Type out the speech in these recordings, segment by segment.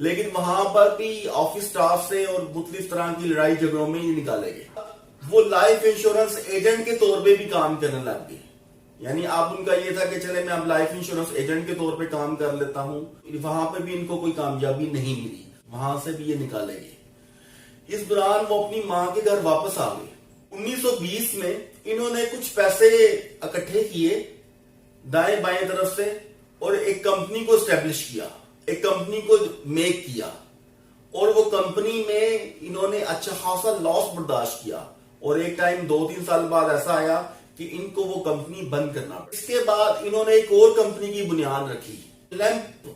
لیکن وہاں پر بھی آفس سٹاف سے اور مختلف طرح کی لڑائی جھگڑوں میں یہ نکالے گئے. وہ لائف انشورنس ایجنٹ کے طور پہ بھی کام کرنے لگ گئے. یعنی اب ان کا یہ تھا کہ چلے میں اب لائف انشورنس ایجنٹ کے طور پہ کام کر لیتا ہوں. وہاں پہ بھی ان کو کوئی کامیابی نہیں ملی, وہاں سے بھی یہ نکالے گئے. اس دوران وہ اپنی ماں کے گھر واپس آ گئے. 1920 میں انہوں نے کچھ پیسے اکٹھے کیے دائیں بائیں طرف سے اور ایک کمپنی کو اسٹیبلش کیا, ایک کمپنی کو میک کیا, اور وہ کمپنی میں انہوں نے اچھا خاصا لاس برداشت کیا. اور ایک ٹائم 2-3 سال بعد ایسا آیا کہ ان کو وہ کمپنی بند کرنا پڑا. اس کے بعد انہوں نے ایک اور کمپنی کی بنیاد رکھی, لیمپ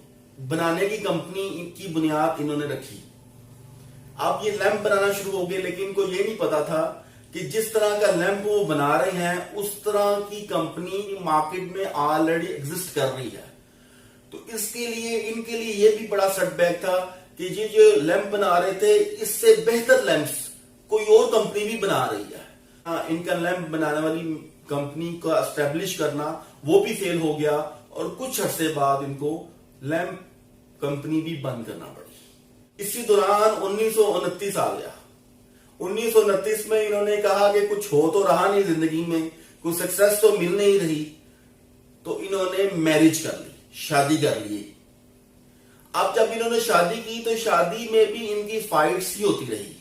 بنانے کی کمپنی کی بنیاد انہوں نے رکھی. اب یہ لیمپ بنانا شروع ہو گئے, لیکن ان کو یہ نہیں پتا تھا کہ جس طرح کا لیمپ وہ بنا رہے ہیں اس طرح کی کمپنی مارکیٹ میں آلریڈی ایگزسٹ کر رہی ہے. تو اس کے لیے ان کے لیے یہ بھی بڑا سیٹ بیک تھا کہ یہ جو لیمپ بنا رہے تھے اس سے بہتر لیمپس کوئی اور کمپنی بھی بنا رہی ہے. ان کا لیمپ بنانے والی کمپنی کو اسٹیبلش کرنا وہ بھی فیل ہو گیا, اور کچھ عرصے بعد ان کو لیمپ کمپنی بھی بند کرنا پڑی. اسی دوران 1929 آ گیا. 1929 میں انہوں نے کہا کہ کچھ ہو تو رہا نہیں زندگی میں, کوئی سکسیس تو مل نہیں رہی, تو انہوں نے میرج کر لی, شادی کر لی. اب جب انہوں نے شادی کی تو شادی میں بھی ان کی فائٹس ہی ہوتی رہی.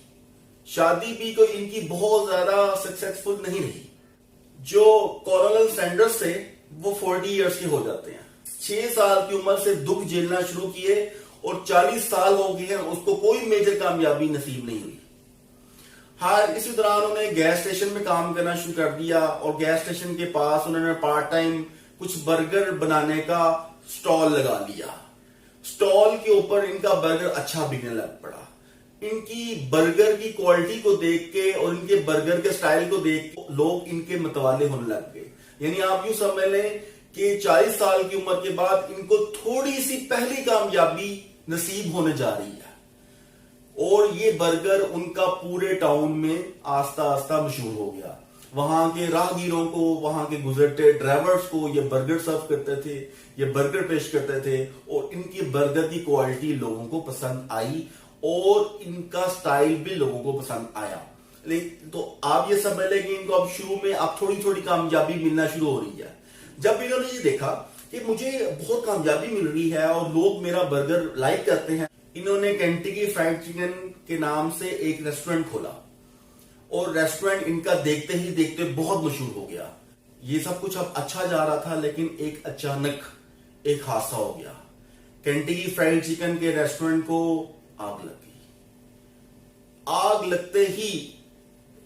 شادی بھی کوئی ان کی بہت زیادہ سکسیسفل نہیں رہی. جو کورنل سینڈرز تھے وہ 40 ایئرس کے ہو جاتے ہیں. 6 سال کی عمر سے دکھ جھیلنا شروع کیے اور 40 سال ہو گئے ہیں, اس کو کوئی میجر کامیابی نصیب نہیں ہوئی. اسی دوران انہوں نے گیس اسٹیشن میں کام کرنا شروع کر دیا, اور گیس اسٹیشن کے پاس انہوں نے پارٹ ٹائم کچھ برگر بنانے کا سٹال لگا لیا. سٹال کے اوپر ان کا برگر اچھا بکنے لگ پڑا. ان کی برگر کی کوالٹی کو دیکھ کے اور ان کے برگر کے سٹائل کو دیکھ کے لوگ ان کے متوالے ہونے لگ گئے. یعنی آپ یوں سمجھ لیں کہ 40 سال کی عمر کے بعد ان کو تھوڑی سی پہلی کامیابی نصیب ہونے جا رہی ہے, اور یہ برگر ان کا پورے ٹاؤن میں آہستہ آہستہ مشہور ہو گیا. وہاں کے راہگیروں کو, وہاں کے گزرتے ڈرائیورز کو یہ برگر سرو کرتے تھے, یہ برگر پیش کرتے تھے, اور ان کی برگر کی کوالٹی لوگوں کو پسند آئی, اور ان کا سٹائل بھی لوگوں کو پسند آیا. لیکن تو آپ یہ سمجھ لیں کہ ان کو اب شروع میں اب تھوڑی تھوڑی کامیابی ملنا شروع ہو رہی ہے. جب انہوں نے یہ دیکھا کہ مجھے بہت کامیابی مل رہی ہے اور لوگ میرا برگر لائک کرتے ہیں, انہوں نے کینٹکی فرائیڈ چکن کے نام سے ایک ریسٹورنٹ کھولا, اور ریسٹورنٹ ان کا دیکھتے ہی دیکھتے بہت مشہور ہو گیا. یہ سب کچھ اب اچھا جا رہا تھا, لیکن ایک اچانک ایک حادثہ ہو گیا. کینٹکی فرائیڈ چکن کے ریسٹورنٹ کو آگ لگ گئی. آگ لگتے ہی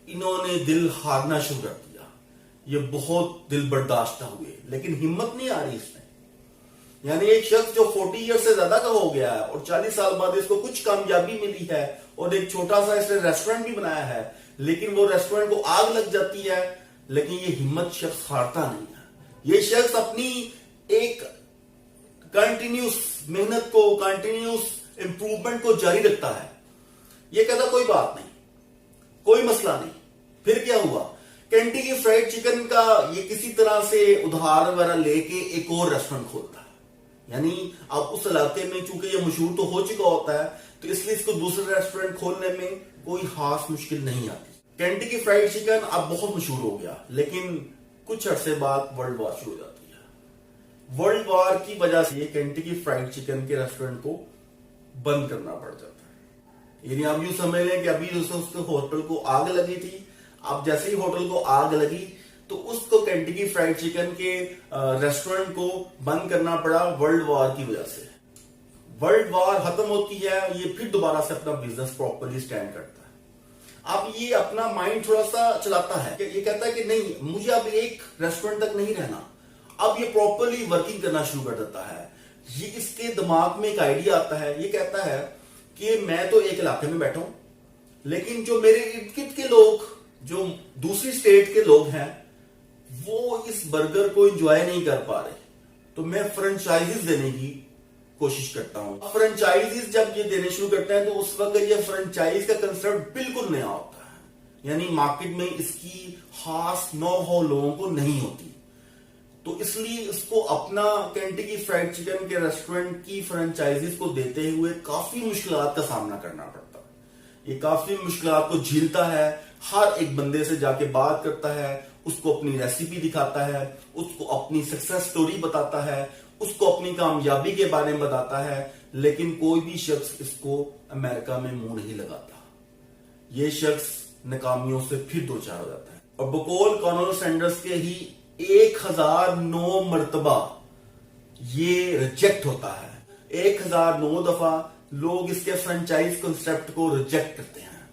انہوں نے دل ہارنا شروع کر دیا. یہ بہت دل برداشتہ ہوئے, لیکن ہمت نہیں آ رہی اس میں. یعنی ایک شخص جو 40 ایئر سے زیادہ کا ہو گیا ہے اور 40 سال بعد اس کو کچھ کامیابی ملی ہے اور ایک چھوٹا سا اس نے ریسٹورنٹ بھی بنایا ہے, لیکن وہ ریسٹورنٹ کو آگ لگ جاتی ہے, لیکن یہ ہمت شخص ہارتا نہیں ہے. یہ شخص اپنی ایک کنٹینیوس محنت کو, کنٹینیوس امپروومنٹ کو جاری رکھتا ہے. یہ کہتا کوئی بات نہیں, کوئی مسئلہ نہیں. پھر کیا ہوا, کینٹکی فرائیڈ چکن کا یہ کسی طرح سے ادھار وغیرہ لے کے ایک اور ریسٹورنٹ کھولتا ہے. یعنی اب اس علاقے میں چونکہ یہ مشہور تو ہو چکا ہوتا ہے, تو اس لیے اس کو دوسرے ریسٹورنٹ کھولنے میں کوئی خاص مشکل نہیں آتی. کینٹکی فرائیڈ چکن اب بہت مشہور ہو گیا, لیکن کچھ عرصے بعد ورلڈ وار شروع ہو جاتی ہے. ورلڈ وار کی وجہ سے یہ کینٹکی فرائیڈ چکن کے ریسٹورنٹ کو بند کرنا پڑ جاتا ہے. یعنی آپ یوں سمجھ لیں کہ ابھی اس کے ہوٹل کو آگ لگی تھی, اب جیسے ہی ہوٹل کو آگ لگی تو اس کو کینٹکی فرائیڈ چکن کے ریسٹورنٹ کو بند کرنا پڑا ورلڈ وار کی وجہ سے. ورلڈ وار ختم ہوتی ہے, یہ پھر دوبارہ سے اپنا بزنس پراپرلی سٹینڈ کرتا ہے. اب یہ اپنا مائنڈ تھوڑا سا چلاتا ہے کہ یہ کہتا ہے کہ نہیں, مجھے اب ایک ریسٹورنٹ تک نہیں رہنا. اب یہ پراپرلی ورکنگ کرنا شروع کر دیتا ہے. یہ اس کے دماغ میں ایک آئیڈیا آتا ہے, یہ کہتا ہے کہ میں تو ایک علاقے میں بیٹھا ہوں, لیکن جو میرے ارد گرد کے لوگ, جو دوسری سٹیٹ کے لوگ ہیں, وہ اس برگر کو انجوائے نہیں کر پا رہے, تو میں فرنچائزز دینے کی کوشش کرتا ہوں. فرنچائزز جب یہ دینے شروع کرتے ہیں تو اس وقت یہ فرنچائز کا کنسپٹ بالکل نیا ہوتا ہے. یعنی مارکیٹ میں اس کی خاص نو ہو لوگوں کو نہیں ہوتی. تو اس لیے اس کو اپنا کینٹکی فرائیڈ چکن کے ریسٹورنٹ کی فرنچائزیز کو دیتے ہوئے کافی مشکلات کا سامنا کرنا پڑتا ہے. یہ کافی مشکلات کو جھیلتا ہے, ہر ایک بندے سے جا کے بات کرتا ہے, اس کو اپنی ریسیپی دکھاتا ہے, اس کو اپنی سکسیس سٹوری بتاتا ہے, اس کو اپنی کامیابی کے بارے میں بتاتا ہے, لیکن کوئی بھی شخص اس کو امریکہ میں منہ نہیں لگاتا. یہ شخص ناکامیوں سے پھر دو چار ہو جاتا ہے. اور بقول کارنل سینڈرز کے ہی 1009 مرتبہ یہ ریجیکٹ ہوتا ہے. 1009 دفعہ لوگ اس کے فرنچائز کنسپٹ کو ریجیکٹ کرتے ہیں,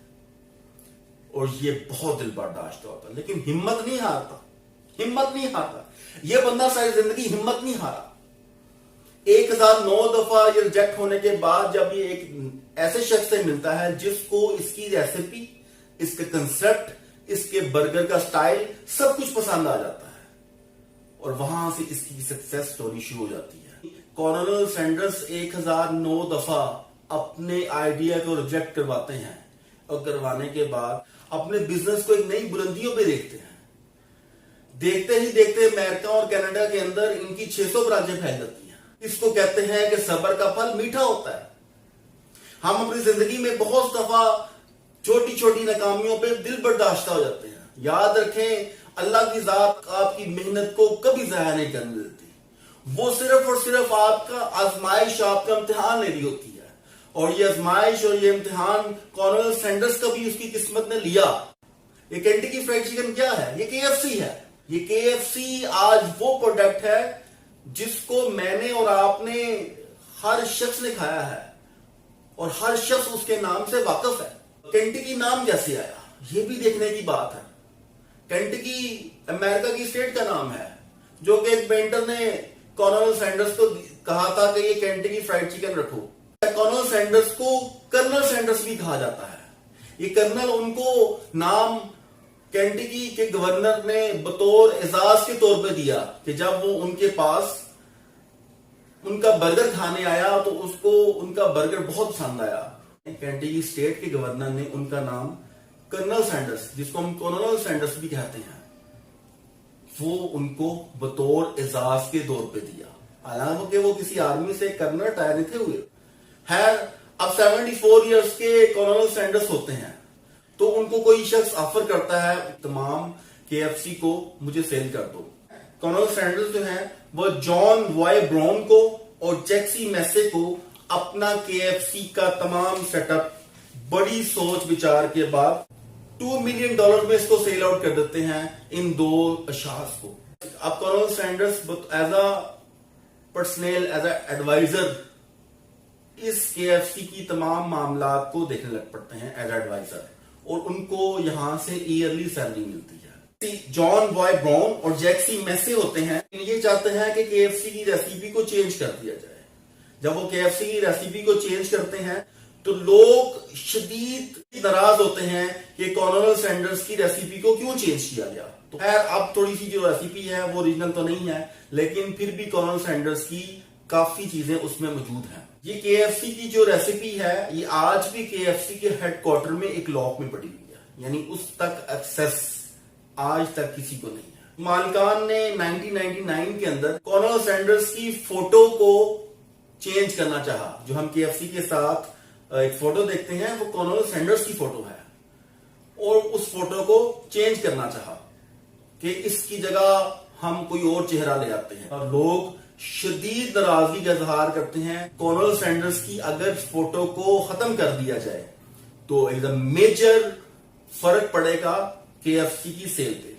اور یہ بہت دل برداشت ہوتا ہے, لیکن ہمت نہیں ہارتا. یہ بندہ ساری زندگی ہمت نہیں ہارا. 1009 دفعہ یہ ریجیکٹ ہونے کے بعد جب یہ ایک ایسے شخص سے ملتا ہے جس کو اس کی ریسیپی, اس کے کنسپٹ, اس کے برگر کا سٹائل سب کچھ پسند آ جاتا ہے, اور وہاں سے اس کی سکسیس سٹوری شروع ہو جاتی ہے. کارنل سینڈرز 1009 دفعہ اپنے آئیڈیا کو ریجیکٹ کرواتے ہیں, اور کروانے کے بعد اپنے بزنس کو ایک نئی بلندیوں پہ دیکھتے ہیں. دیکھتے ہی دیکھتے امریکہ اور کینیڈا کے اندر ان کی 600 برانچیں پھیل جاتی ہیں. اس کو کہتے ہیں کہ صبر کا پھل میٹھا ہوتا ہے. ہم اپنی زندگی میں بہت دفعہ چھوٹی چھوٹی ناکامیوں پہ دل برداشتہ ہو جاتے ہیں. یاد رکھیں, اللہ کی ذات آپ کی محنت کو کبھی ضائع نہیں کرنے دیتی. وہ صرف اور صرف آپ کا آزمائش, آپ کا امتحان لے رہی ہوتی ہے, اور یہ آزمائش اور یہ امتحان کارنل سینڈرز کا بھی اس کی قسمت نے لیا. یہ کینٹکی فرائیڈ چکن کیا ہے؟ یہ KFC ہے. یہ KFC آج وہ پروڈکٹ ہے جس کو میں نے اور آپ نے, ہر شخص نے کھایا ہے, اور ہر شخص اس کے نام سے واقف ہے. کینٹکی نام کیسے آیا یہ بھی دیکھنے کی بات ہے. کینٹکی امریکہ کی اسٹیٹ کا نام ہے, جو کہ ایک پینٹر نے کارنل سینڈرز کو کہا تھا کہ یہ کینٹکی فرائیڈ چکن رکھو. کارنل سینڈرز کو کرنل سینڈرز بھی کہا جاتا ہے. یہ کرنل ان کو نام کینٹکی کے گورنر نے بطور اعزاز کے طور پہ دیا کہ جب وہ ان کے پاس ان کا برگر کھانے آیا تو اس کو ان کا برگر بہت پسند آیا. کینٹکی اسٹیٹ کے گورنر نے ان کا نام کرنل سینڈرز, جس کو ہم کارنل سینڈرز بھی کہتے ہیں, وہ ان کو بطور اعزاز کے طور پہ دیا, حالانکہ وہ کسی آرمی سے کرنل ریٹائر نہیں تھے ہوئے. خیر, اب 74 ایئرز کے کارنل سینڈرز ہوتے ہیں, تو ان کو کوئی شخص آفر کرتا ہے تمام KFC کو مجھے سیل کر دو. کارنل سینڈرز جو ہیں وہ جان وائے براؤن کو اور جیکسی میسے کو اپنا KFC کا تمام سیٹ اپ بڑی سوچ بچار کے بعد $2 ملین میں اس کو سیل آؤٹ کر دیتے ہیں ان دو اشخاص کو. اب Colonel Sanders as a personal, as a advisor اس KFC کی تمام معاملات کو دیکھنے لگ پڑتے ہیں ایز ایڈوائزر, اور ان کو یہاں سے ایئرلی سیلری ملتی ہے. جان وائے براؤن اور جیکسی میسے ہوتے ہیں, یہ چاہتے ہیں کہ KFC کی ریسیپی کو چینج کر دیا جائے. جب وہ KFC کی ریسیپی کو چینج کرتے ہیں تو لوگ شدید ناراض ہوتے ہیں کہ کارنل سینڈرز کی ریسیپی کو کیوں چینج کیا گیا. تو خیر, اب تھوڑی سی جو ریسیپی ہے وہ اوریجنل تو نہیں ہے, لیکن پھر بھی کارنل سینڈرز کی کافی چیزیں اس میں موجود ہیں. یہ KFC کی جو ریسیپی ہے یہ آج بھی KFC کے ہیڈ کوارٹر میں ایک لاک میں پڑی ہوئی ہے, یعنی اس تک ایکسس آج تک کسی کو نہیں ہے. مالکان نے 1999 کے اندر کارنل سینڈرز کی فوٹو کو چینج کرنا چاہا. جو ہم KFC کے ساتھ ایک فوٹو دیکھتے ہیں وہ کارنل سینڈرز کی فوٹو ہے, اور اس فوٹو کو چینج کرنا چاہا کہ اس کی جگہ ہم کوئی اور چہرہ لے آتے ہیں, اور لوگ شدید ناراضگی کا اظہار کرتے ہیں. کارنل سینڈرز کی اگر فوٹو کو ختم کر دیا جائے تو ایک میجر فرق پڑے گا KFC کی سیل پہ,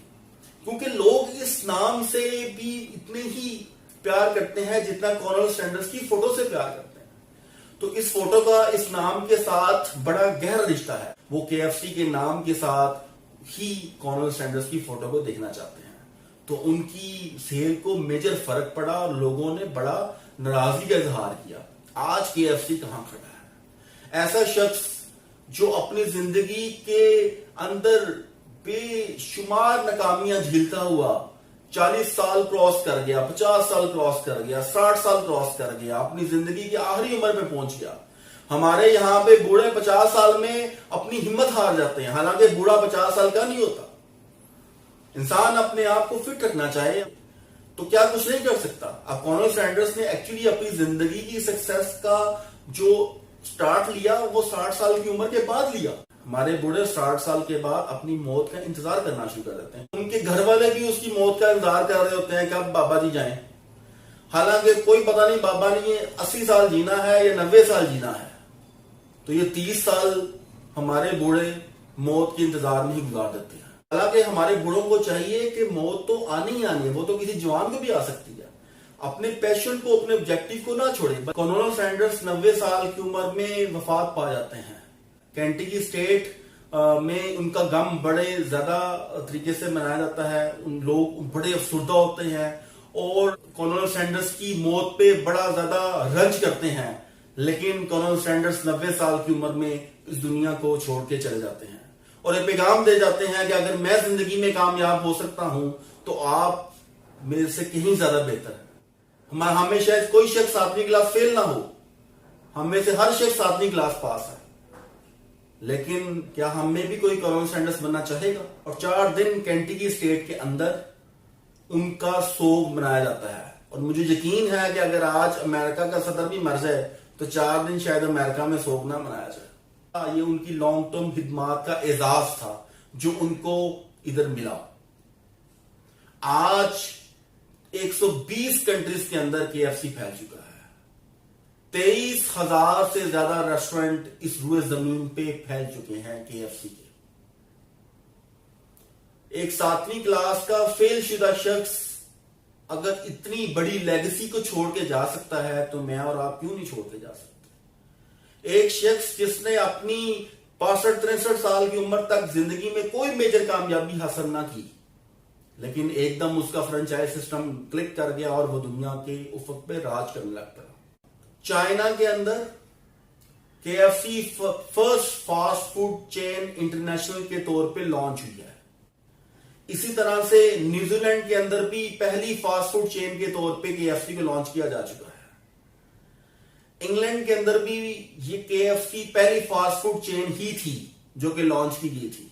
کیونکہ لوگ اس نام سے بھی اتنے ہی پیار کرتے ہیں جتنا کارنل سینڈرز کی فوٹو سے پیار کرتے ہیں. تو اس فوٹو کا اس نام کے ساتھ بڑا گہرا رشتہ ہے. وہ KFC کے نام کے ساتھ ہی کارنل سینڈرز کی فوٹو کو دیکھنا چاہتے ہیں, تو ان کی سیل کو میجر فرق پڑا اور لوگوں نے بڑا ناراضگی کا اظہار کیا. آج KFC کہاں کھڑا ہے؟ ایسا شخص جو اپنی زندگی کے اندر بے شمار ناکامیاں جھیلتا ہوا 40 سال کراس کر گیا, 50 سال کراس کر گیا, 60 سال کراس کر گیا, اپنی زندگی کی آخری عمر میں پہنچ گیا. ہمارے یہاں پہ بوڑھے 50 سال میں اپنی ہمت ہار جاتے ہیں, حالانکہ بوڑھا 50 سال کا نہیں ہوتا. انسان اپنے آپ کو فٹ رکھنا چاہے تو کیا کچھ نہیں کر سکتا. اب کارنل سینڈرس نے ایکچولی اپنی زندگی کی سکسیس کا جو سٹارٹ لیا وہ 60 سال کی عمر کے بعد لیا. ہمارے بوڑھے 60 سال کے بعد اپنی موت کا انتظار کرنا شروع کر دیتے ہیں. ان کے گھر والے بھی اس کی موت کا انتظار کر رہے ہوتے ہیں کہ اب بابا جی جائیں. حالانکہ کوئی پتہ نہیں بابا نے یہ 80 سال جینا ہے یا 90 سال جینا ہے. تو یہ 30 سال ہمارے بوڑھے موت کے انتظار میں ہی گزار دیتے ہیں. حالانکہ ہمارے بوڑھوں کو چاہیے کہ موت تو آنی ہی آنی ہے، وہ تو کسی جوان کو بھی آ سکتی ہے. اپنے پیشن کو، اپنے آبجیکٹو کو نہ چھوڑے. کارنل سینڈرس 90 سال کی عمر میں وفات پا جاتے ہیں. کینٹکی اسٹیٹ میں ان کا غم بڑے زیادہ طریقے سے منایا جاتا ہے. ان لوگ بڑے افسردہ ہوتے ہیں اور کارنل سینڈرس کی موت پہ بڑا زیادہ رنج کرتے ہیں. لیکن کارنل سینڈرس 90 سال کی عمر میں اس دنیا کو چھوڑ کے چلے جاتے ہیں اور ایک پیغام دے جاتے ہیں کہ اگر میں زندگی میں کامیاب ہو سکتا ہوں تو آپ میرے سے کہیں زیادہ بہتر ہیں. ہمیں شاید کوئی شخص 7ویں کلاس فیل نہ ہو، ہم میں سے ہر شخص 7ویں کلاس پاس ہے، لیکن کیا ہم میں بھی کوئی کارنل سینڈرس بننا چاہے گا؟ اور 4 دن کینٹکی اسٹیٹ کے اندر ان کا سوگ منایا جاتا ہے. اور مجھے یقین ہے کہ اگر آج امریکہ کا صدر بھی مر جائے تو 4 دن شاید امریکہ میں سوگ نہ منایا جائے. یہ ان کی لانگ ٹرم خدمات کا اعزاز تھا جو ان کو ادھر ملا. آج 120 کنٹریز کے اندر KFC پھیل چکا ہے. 23,000 سے زیادہ ریسٹورنٹ اس روئے زمین پہ پھیل چکے ہیں KFC کے. ایک 7ویں کلاس کا فیل شدہ شخص اگر اتنی بڑی لیگسی کو چھوڑ کے جا سکتا ہے تو میں اور آپ کیوں نہیں چھوڑ کے جا سکتے؟ ایک شخص جس نے اپنی 65-63 سال کی عمر تک زندگی میں کوئی میجر کامیابی حاصل نہ کی، لیکن ایک دم اس کا فرنچائز سسٹم کلک کر گیا اور وہ دنیا کے افق پہ راج کرنے لگتا. چائنا کے اندر KFC first fast food chain international کے طور پہ لانچ ہوئی ہے. اسی طرح سے نیوزی لینڈ کے اندر بھی پہلی فاسٹ فوڈ چین کے طور پہ KFC کو لانچ کیا جا چکا ہے. انگلینڈ کے اندر بھی یہ KFC پہلی فاسٹ فوڈ چین ہی تھی جو کہ لانچ کی گئی تھی.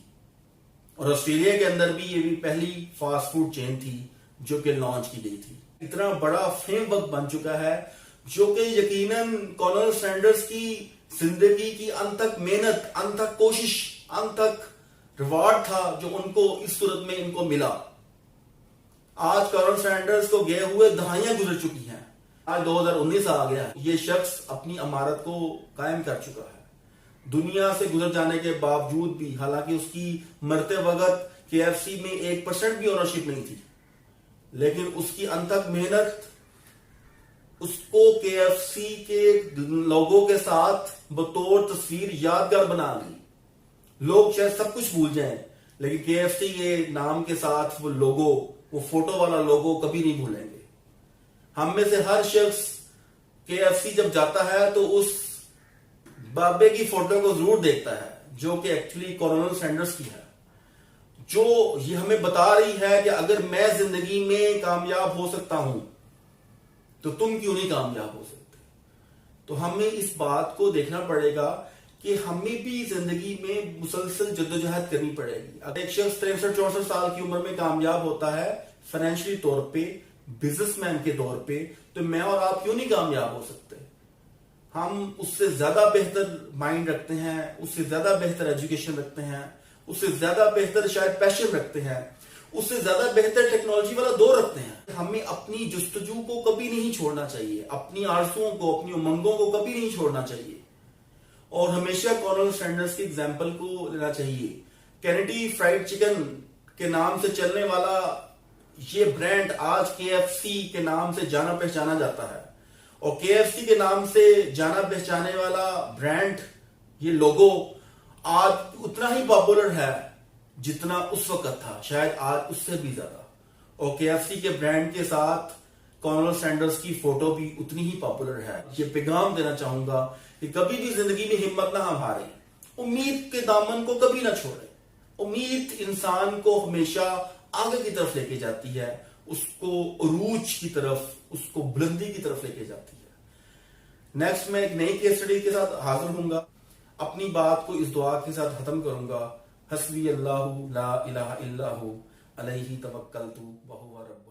اور آسٹریلیا کے اندر بھی یہ بھی پہلی فاسٹ فوڈ چین تھی جو کہ لانچ کی گئی تھی. اتنا بڑا فریم ورک بن چکا ہے جو کہ یقیناً کارنل سینڈرس کی زندگی کی انت تک محنت، انت تک کوشش، انت تک ریوارڈ تھا جو ان کو اس صورت میں ان کو ملا. آج کارنل سینڈرس کو گئے ہوئے دہائیاں گزر چکی ہیں. آج 2019 آ گیا ہے. یہ شخص اپنی عمارت کو قائم کر چکا ہے دنیا سے گزر جانے کے باوجود بھی. حالانکہ اس کی مرتے وقت KFC میں 1% بھی اونرشپ نہیں تھی، لیکن اس کی انت تک محنت اس کو KFC کے لوگو کے ساتھ بطور تصویر یادگار بنا دی. لوگ شاید سب کچھ بھول جائیں لیکن KFC کے نام کے ساتھ وہ لوگو، وہ فوٹو والا لوگو کبھی نہیں بھولیں گے. ہم میں سے ہر شخص KFC جب جاتا ہے تو اس بابے کی فوٹو کو ضرور دیکھتا ہے جو کہ ایکچولی کارنل سینڈرس کی ہے، جو یہ ہمیں بتا رہی ہے کہ اگر میں زندگی میں کامیاب ہو سکتا ہوں تو تم کیوں نہیں کامیاب ہو سکتے. تو ہمیں اس بات کو دیکھنا پڑے گا کہ ہمیں بھی زندگی میں مسلسل جدوجہد کرنی پڑے گی. اگر ایک شخص 63-64 سال کی عمر میں کامیاب ہوتا ہے فائنینشلی طور پہ، بزنس مین کے طور پہ، تو میں اور آپ کیوں نہیں کامیاب ہو سکتے؟ ہم اس سے زیادہ بہتر مائنڈ رکھتے ہیں، اس سے زیادہ بہتر ایجوکیشن رکھتے ہیں، اس سے زیادہ بہتر شاید پیشن رکھتے ہیں، اس سے زیادہ بہتر ٹیکنالوجی والا دور رکھتے ہیں. ہمیں اپنی جستجو کو کبھی نہیں چھوڑنا چاہیے، اپنی آرزوؤں کو، اپنی امنگوں کو کبھی نہیں چھوڑنا چاہیے اور ہمیشہ کارنل سینڈرس کی ایگزامپل کو لینا چاہیے. کینیڈی فرائیڈ چکن کے نام سے چلنے والا یہ برانڈ آج KFC کے نام سے جانا پہچانا جاتا ہے، اور KFC کے نام سے جانا پہچانے والا برانڈ، یہ لوگو آج اتنا ہی پاپولر ہے جتنا اس وقت تھا، شاید آج اس سے بھی زیادہ. اور KFC کے برانڈ کے ساتھ کارنل سینڈرس کی فوٹو بھی اتنی ہی پاپولر ہے. یہ پیغام دینا چاہوں گا کہ کبھی بھی زندگی میں ہمت نہ ہاریں، امید کے دامن کو کبھی نہ چھوڑیں. امید انسان کو ہمیشہ آگے کی طرف لے کے جاتی ہے، اس کو عروج کی طرف، اس کو بلندی کی طرف لے کے جاتی ہے. نیکسٹ میں ایک نئی کیس اسٹڈی کے ساتھ حاضر ہوں گا. اپنی بات کو اس دعا کے ساتھ ختم کروں گا. حسبی اللہ لا الہ الا ہو علیہ توکلت وہو رب